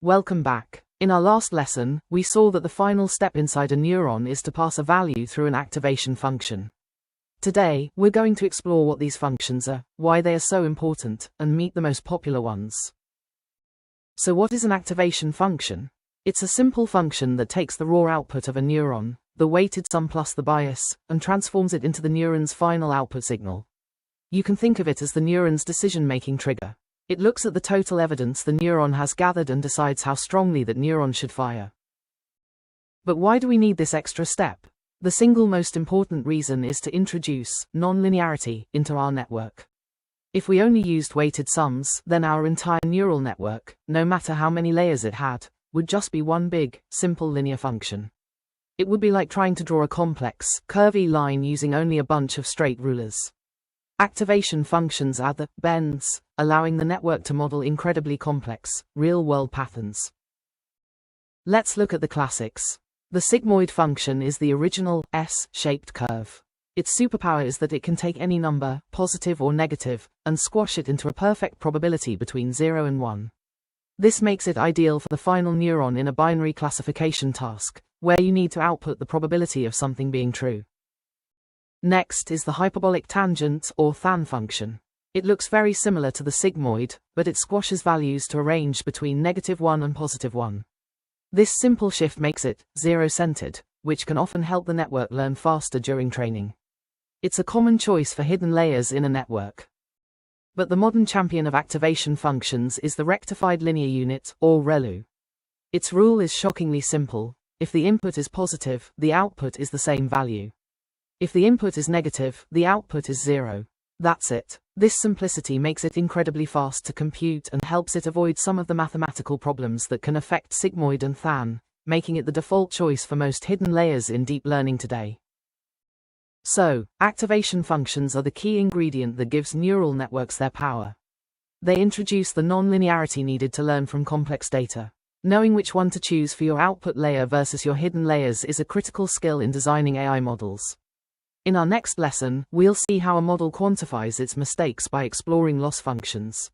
Welcome back. In our last lesson, we saw that the final step inside a neuron is to pass a value through an activation function. Today, we're going to explore what these functions are, why they are so important, and meet the most popular ones. So what is an activation function? It's a simple function that takes the raw output of a neuron, the weighted sum plus the bias, and transforms it into the neuron's final output signal. You can think of it as the neuron's decision-making trigger. It looks at the total evidence the neuron has gathered and decides how strongly that neuron should fire. But why do we need this extra step? The single most important reason is to introduce non-linearity into our network. If we only used weighted sums, then our entire neural network, no matter how many layers it had, would just be one big, simple linear function. It would be like trying to draw a complex, curvy line using only a bunch of straight rulers. Activation functions add the bends, allowing the network to model incredibly complex, real-world patterns. Let's look at the classics. The sigmoid function is the original S-shaped curve. Its superpower is that it can take any number, positive or negative, and squash it into a perfect probability between 0 and 1. This makes it ideal for the final neuron in a binary classification task, where you need to output the probability of something being true. Next is the hyperbolic tangent, or Tanh function. It looks very similar to the sigmoid, but it squashes values to a range between -1 and +1. This simple shift makes it zero-centered, which can often help the network learn faster during training. It's a common choice for hidden layers in a network. But the modern champion of activation functions is the rectified linear unit, or ReLU. Its rule is shockingly simple. If the input is positive, the output is the same value. If the input is negative, the output is 0. That's it. This simplicity makes it incredibly fast to compute and helps it avoid some of the mathematical problems that can affect sigmoid and Tanh, making it the default choice for most hidden layers in deep learning today. So, activation functions are the key ingredient that gives neural networks their power. They introduce the non-linearity needed to learn from complex data. Knowing which one to choose for your output layer versus your hidden layers is a critical skill in designing AI models. In our next lesson, we'll see how a model quantifies its mistakes by exploring loss functions.